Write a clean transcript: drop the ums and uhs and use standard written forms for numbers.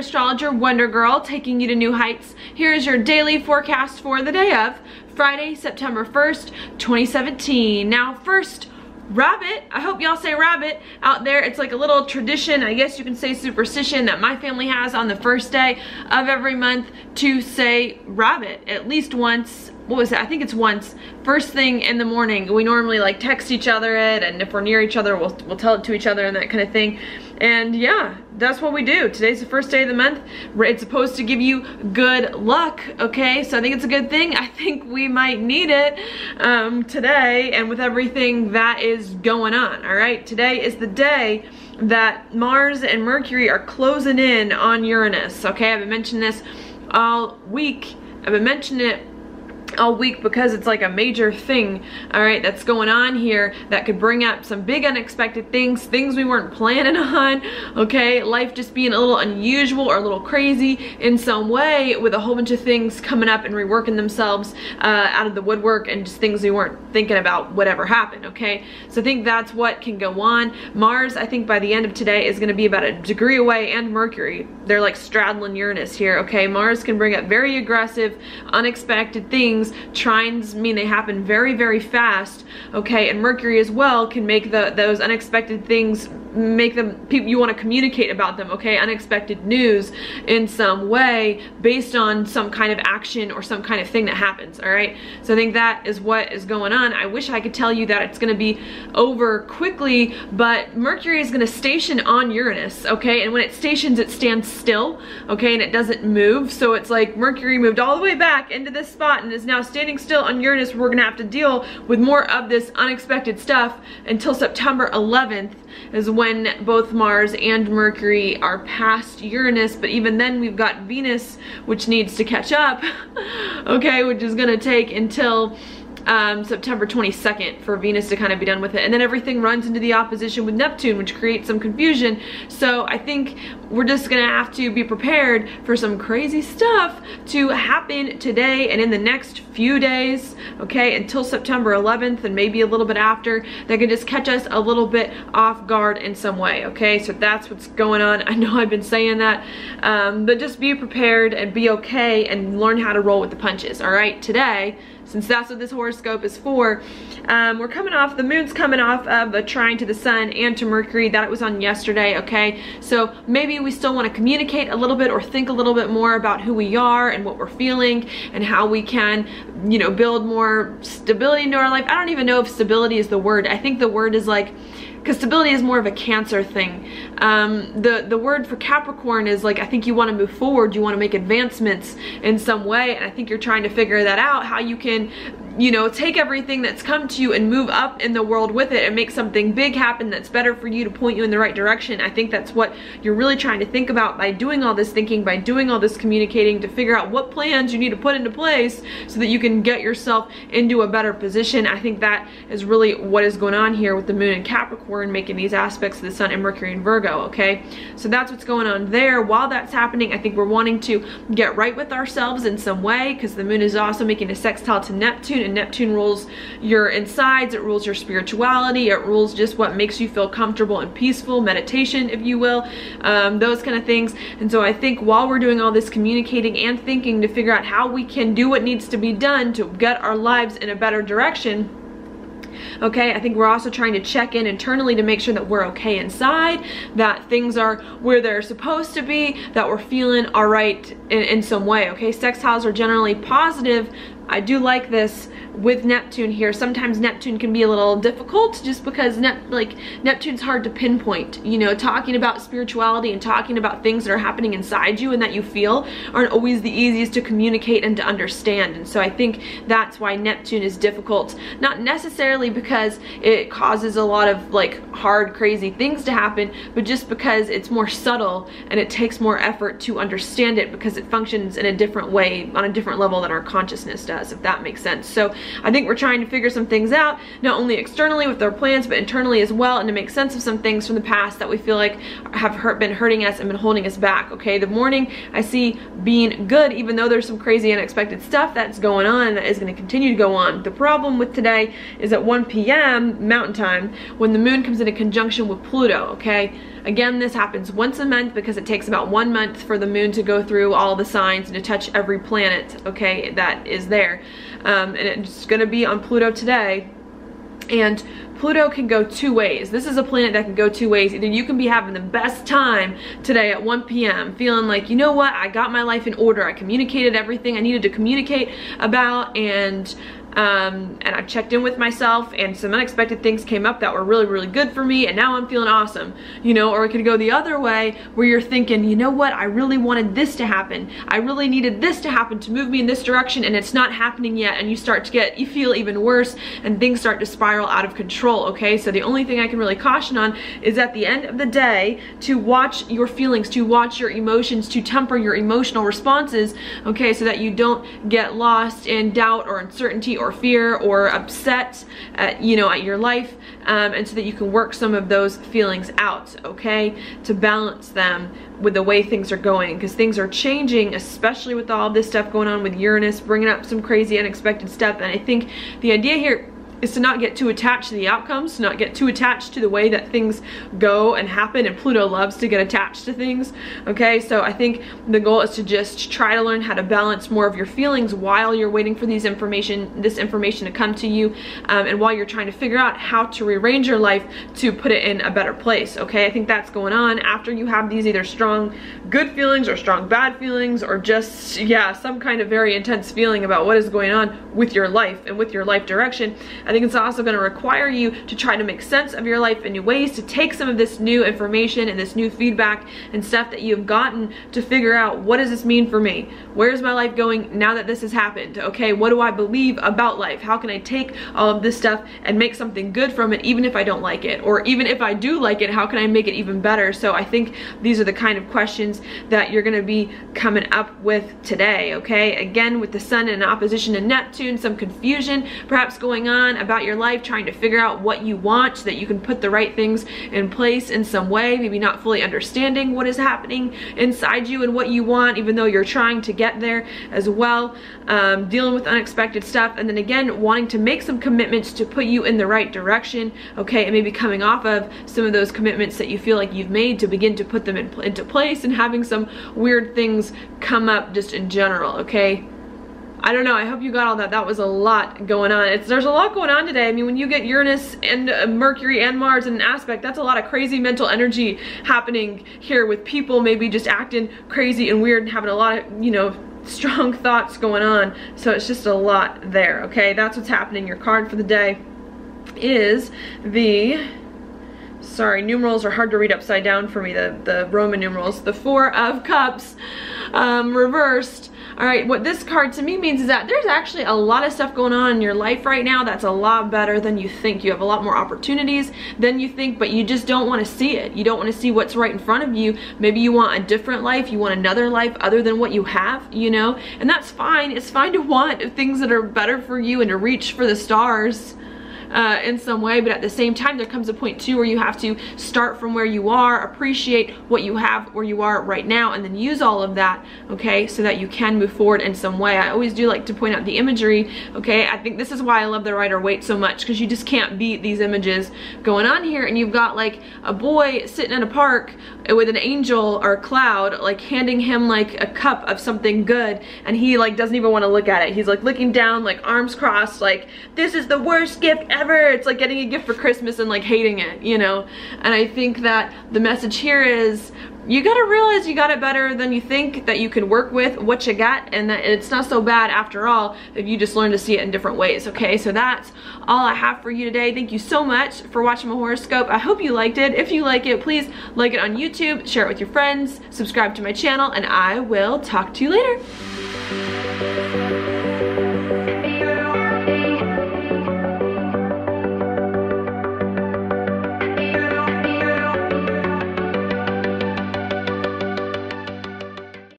astrologer Wonder Girl, taking you to new heights. Here is your daily forecast for the day of Friday, September 1st, 2017. Now first, rabbit. I hope y'all say rabbit out there. It's like a little tradition, I guess you can say superstition, that my family has on the first day of every month to say rabbit at least once. What was it? I think it's once. First thing in the morning. We normally like text each other it, and if we're near each other, we'll tell it to each other and that kind of thing. And yeah, that's what we do. Today's the first day of the month. It's supposed to give you good luck, okay? So I think it's a good thing. I think we might need it today, and with everything that is going on, all right? Today is the day that Mars and Mercury are closing in on Uranus, okay? I've been mentioning this all week. I've been mentioning it all week because it's like a major thing, all right, that's going on here that could bring up some big unexpected things we weren't planning on, okay? Life just being a little unusual or a little crazy in some way, with a whole bunch of things coming up and reworking themselves out of the woodwork, and just things we weren't thinking about, whatever happened, okay? So I think that's what can go on. Mars, I think by the end of today, is going to be about a degree away, and Mercury, they're like straddling Uranus here, okay? Mars can bring up very aggressive, unexpected things. Trines mean they happen very, very fast, okay? And Mercury as well can make those unexpected things, make them, people you want to communicate about them, okay? Unexpected news in some way based on some kind of action or some kind of thing that happens, all right? So I think that is what is going on. I wish I could tell you that it's going to be over quickly, but Mercury is going to station on Uranus, okay? And when it stations, it stands still, okay? And it doesn't move. So it's like Mercury moved all the way back into this spot and is now standing still on Uranus. We're going to have to deal with more of this unexpected stuff until September 11th is when both Mars and Mercury are past Uranus. But even then, we've got Venus, which needs to catch up, okay, which is going to take until September 22nd for Venus to kind of be done with it. And then everything runs into the opposition with Neptune, which creates some confusion. So I think we're just gonna have to be prepared for some crazy stuff to happen today and in the next few days, okay, until September 11th and maybe a little bit after, that can just catch us a little bit off guard in some way, okay? So that's what's going on. I know I've been saying that, but just be prepared and be okay and learn how to roll with the punches, all right? Today, since that's what this horoscope is for, we're coming off, the moon's coming off of a trine to the sun and to Mercury. That was on yesterday, okay? So maybe we still want to communicate a little bit or think a little bit more about who we are and what we're feeling and how we can, you know, build more stability into our life. I don't even know if stability is the word. I think the word is like, because stability is more of a Cancer thing. The word for Capricorn is like, I think you want to move forward, you want to make advancements in some way, and I think you're trying to figure that out, how you can, you know, take everything that's come to you and move up in the world with it and make something big happen that's better for you, to point you in the right direction. I think that's what you're really trying to think about by doing all this thinking, by doing all this communicating, to figure out what plans you need to put into place so that you can get yourself into a better position. I think that is really what is going on here with the moon in Capricorn, making these aspects of the sun and Mercury in Virgo, okay? So that's what's going on there. While that's happening, I think we're wanting to get right with ourselves in some way, because the moon is also making a sextile to Neptune, and Neptune rules your insides, it rules your spirituality, it rules just what makes you feel comfortable and peaceful, meditation, if you will, those kind of things. And so I think while we're doing all this communicating and thinking to figure out how we can do what needs to be done to get our lives in a better direction, okay, I think we're also trying to check in internally to make sure that we're okay inside, that things are where they're supposed to be, that we're feeling all right in some way, okay? Sextiles are generally positive. I do like this with Neptune here. Sometimes Neptune can be a little difficult just because Neptune's hard to pinpoint. You know, talking about spirituality and talking about things that are happening inside you and that you feel aren't always the easiest to communicate and to understand. And so I think that's why Neptune is difficult. Not necessarily because it causes a lot of like hard, crazy things to happen, but just because it's more subtle and it takes more effort to understand it, because it functions in a different way, on a different level than our consciousness does, if that makes sense. So I think we're trying to figure some things out, not only externally with our plans, but internally as well, and to make sense of some things from the past that we feel like have been hurting us and been holding us back, okay? The morning I see being good, even though there's some crazy unexpected stuff that's going on and that is going to continue to go on. The problem with today is at 1 p.m. Mountain Time, when the moon comes into conjunction with Pluto, okay? Again, this happens once a month because it takes about 1 month for the moon to go through all the signs and to touch every planet, okay, that is there. And it's gonna be on Pluto today. And Pluto can go 2 ways. This is a planet that can go 2 ways. Either you can be having the best time today at 1 p.m. feeling like, you know what, I got my life in order. I communicated everything I needed to communicate about, and I checked in with myself, and some unexpected things came up that were really, really good for me, and now I'm feeling awesome, you know. Or it could go the other way where you're thinking, you know what, I really wanted this to happen. I really needed this to happen to move me in this direction, and it's not happening yet, and you feel even worse, and things start to spiral out of control, okay? So the only thing I can really caution on is at the end of the day to watch your feelings, to watch your emotions, to temper your emotional responses, okay, so that you don't get lost in doubt or uncertainty or fear or upset at, you know, at your life, and so that you can work some of those feelings out, okay, to balance them with the way things are going, because things are changing, especially with all this stuff going on with Uranus bringing up some crazy unexpected stuff. And I think the idea here is to not get too attached to the outcomes, to not get too attached to the way that things go and happen, and Pluto loves to get attached to things, okay? So I think the goal is to just try to learn how to balance more of your feelings while you're waiting for this information to come to you, and while you're trying to figure out how to rearrange your life to put it in a better place, okay? I think that's going on after you have these either strong good feelings or strong bad feelings, or just, yeah, some kind of very intense feeling about what is going on with your life and with your life direction. I think it's also going to require you to try to make sense of your life in new ways, to take some of this new information and this new feedback and stuff that you've gotten to figure out, what does this mean for me? Where's my life going now that this has happened? Okay, what do I believe about life? How can I take all of this stuff and make something good from it, even if I don't like it? Or even if I do like it, how can I make it even better? So I think these are the kind of questions that you're going to be coming up with today, okay? Again, with the sun in opposition to Neptune, some confusion perhaps going on about your life, trying to figure out what you want so that you can put the right things in place in some way, maybe not fully understanding what is happening inside you and what you want, even though you're trying to get there as well, dealing with unexpected stuff, and then again wanting to make some commitments to put you in the right direction, okay, and maybe coming off of some of those commitments that you feel like you've made to begin to put them into place, and having some weird things come up just in general, okay? I don't know, I hope you got all that. That was a lot going on. There's a lot going on today. I mean, when you get Uranus and Mercury and Mars in an aspect, that's a lot of crazy mental energy happening here, with people maybe just acting crazy and weird and having a lot of, you know, strong thoughts going on. So it's just a lot there, okay? That's what's happening. Your card for the day is the, sorry, numerals are hard to read upside down for me, the Roman numerals, the 4 of Cups reversed. All right, what this card to me means is that there's actually a lot of stuff going on in your life right now that's a lot better than you think. You have a lot more opportunities than you think, but you just don't want to see it. You don't want to see what's right in front of you. Maybe you want a different life. You want another life other than what you have, you know? And that's fine. It's fine to want things that are better for you and to reach for the stars in some way, but at the same time there comes a point too where you have to start from where you are, appreciate what you have where you are right now, and then use all of that, okay, so that you can move forward in some way. I always do like to point out the imagery, okay? I think this is why I love the Rider-Waite so much, because you just can't beat these images going on here. And you've got like a boy sitting in a park with an angel or a cloud like handing him like a cup of something good, and he like doesn't even want to look at it. He's like looking down, like arms crossed, like this is the worst gift ever. It's like getting a gift for Christmas and like hating it, you know? And I think that the message here is you gotta realize you got it better than you think, that you can work with what you got, and that it's not so bad after all if you just learn to see it in different ways, okay? So that's all I have for you today. Thank you so much for watching my horoscope. I hope you liked it. If you like it, please like it on YouTube, share it with your friends, subscribe to my channel, and I will talk to you later.